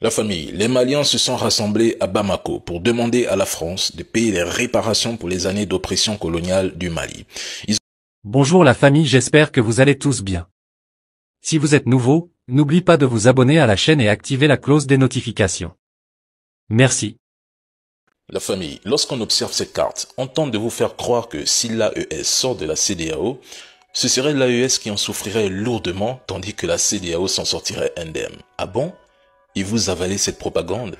La famille, les Maliens se sont rassemblés à Bamako pour demander à la France de payer les réparations pour les années d'oppression coloniale du Mali. Bonjour la famille, j'espère que vous allez tous bien. Si vous êtes nouveau, n'oubliez pas de vous abonner à la chaîne et activer la cloche des notifications. Merci. La famille, lorsqu'on observe cette carte, on tente de vous faire croire que si l'AES sort de la CEDEAO, ce serait l'AES qui en souffrirait lourdement, tandis que la CEDEAO s'en sortirait indemne. Ah bon? Et vous avalez cette propagande?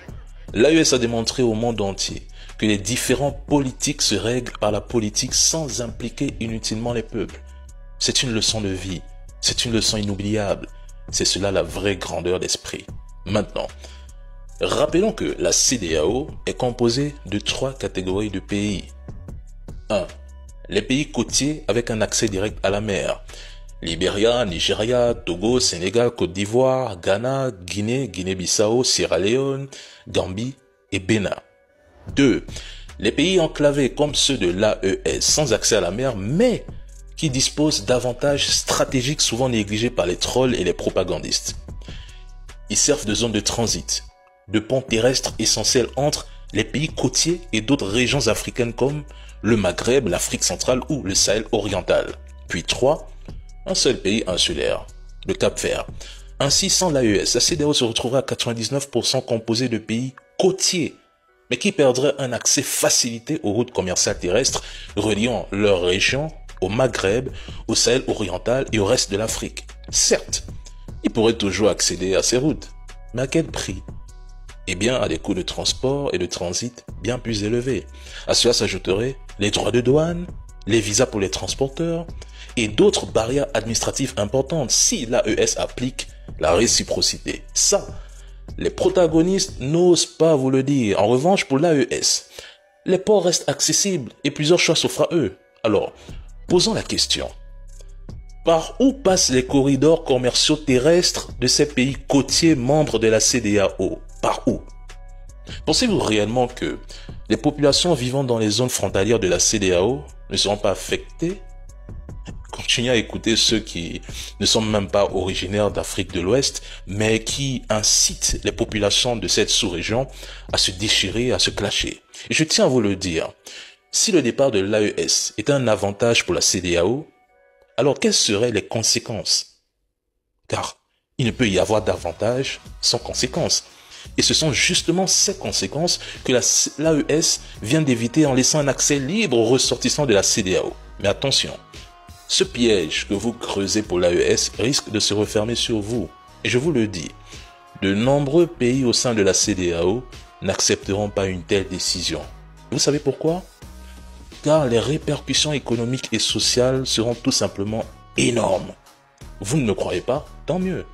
L'AES a démontré au monde entier que les différends politiques se règlent par la politique sans impliquer inutilement les peuples. C'est une leçon de vie, c'est une leçon inoubliable. C'est cela la vraie grandeur d'esprit. Maintenant, rappelons que la CEDEAO est composée de 3 catégories de pays. 1. Les pays côtiers avec un accès direct à la mer. Libéria, Nigeria, Togo, Sénégal, Côte d'Ivoire, Ghana, Guinée, Guinée-Bissau, Sierra Leone, Gambie et Bénin. 2. Les pays enclavés comme ceux de l'AES sans accès à la mer mais qui disposent d'avantages stratégiques souvent négligés par les trolls et les propagandistes. Ils servent de zone de transit, de pont terrestre essentiel entre les pays côtiers et d'autres régions africaines comme le Maghreb, l'Afrique centrale ou le Sahel oriental. Puis 3. Un seul pays insulaire, le Cap-Vert. Ainsi, sans l'AES, la CEDEAO se retrouverait à 99% composée de pays côtiers, mais qui perdraient un accès facilité aux routes commerciales terrestres reliant leur région au Maghreb, au Sahel oriental et au reste de l'Afrique. Certes, ils pourraient toujours accéder à ces routes, mais à quel prix? Eh bien, à des coûts de transport et de transit bien plus élevés. À cela s'ajouteraient les droits de douane, les visas pour les transporteurs et d'autres barrières administratives importantes si l'AES applique la réciprocité. Ça, les protagonistes n'osent pas vous le dire. En revanche, pour l'AES, les ports restent accessibles et plusieurs choix s'offrent à eux. Alors, posons la question. Par où passent les corridors commerciaux terrestres de ces pays côtiers membres de la CEDEAO? Par où? Pensez-vous réellement que les populations vivant dans les zones frontalières de la CEDEAO ne seront pas affectées? Continuez à écouter ceux qui ne sont même pas originaires d'Afrique de l'Ouest, mais qui incitent les populations de cette sous-région à se déchirer, à se clasher. Et je tiens à vous le dire, si le départ de l'AES est un avantage pour la CEDEAO, alors quelles seraient les conséquences? Car il ne peut y avoir d'avantage sans conséquences. Et ce sont justement ces conséquences que l'AES vient d'éviter en laissant un accès libre aux ressortissants de la CEDEAO. Mais attention, ce piège que vous creusez pour l'AES risque de se refermer sur vous. Et je vous le dis, de nombreux pays au sein de la CEDEAO n'accepteront pas une telle décision. Vous savez pourquoi? Car les répercussions économiques et sociales seront tout simplement énormes. Vous ne me croyez pas? Tant mieux.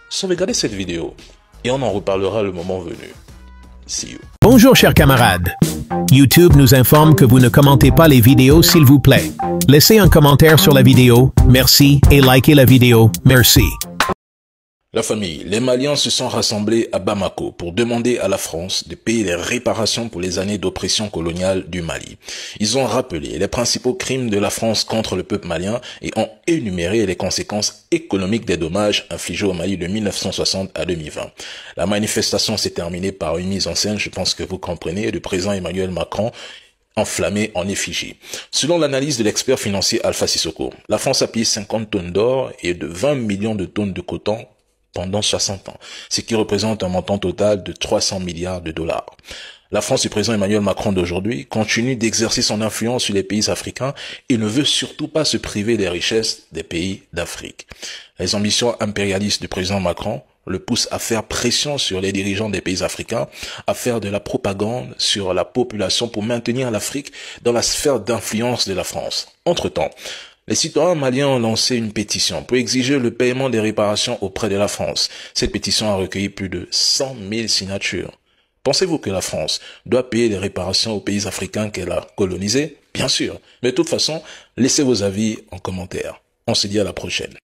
Sauvegardez cette vidéo et on en reparlera le moment venu. See you. Bonjour chers camarades. YouTube nous informe que vous ne commentez pas les vidéos s'il vous plaît. Laissez un commentaire sur la vidéo, merci, et likez la vidéo, merci. La famille, les Maliens se sont rassemblés à Bamako pour demander à la France de payer les réparations pour les années d'oppression coloniale du Mali. Ils ont rappelé les principaux crimes de la France contre le peuple malien et ont énuméré les conséquences économiques des dommages infligés au Mali de 1960 à 2020. La manifestation s'est terminée par une mise en scène, je pense que vous comprenez, du président Emmanuel Macron enflammé en effigie. Selon l'analyse de l'expert financier Alpha Sissoko, la France a payé 50 tonnes d'or et de 20 millions de tonnes de coton pendant 60 ans, ce qui représente un montant total de 300 milliards de dollars. La France du président Emmanuel Macron d'aujourd'hui continue d'exercer son influence sur les pays africains et ne veut surtout pas se priver des richesses des pays d'Afrique. Les ambitions impérialistes du président Macron le poussent à faire pression sur les dirigeants des pays africains, à faire de la propagande sur la population pour maintenir l'Afrique dans la sphère d'influence de la France. Entre-temps, les citoyens maliens ont lancé une pétition pour exiger le paiement des réparations auprès de la France. Cette pétition a recueilli plus de 100 000 signatures. Pensez-vous que la France doit payer des réparations aux pays africains qu'elle a colonisés? Bien sûr. Mais de toute façon, laissez vos avis en commentaire. On se dit à la prochaine.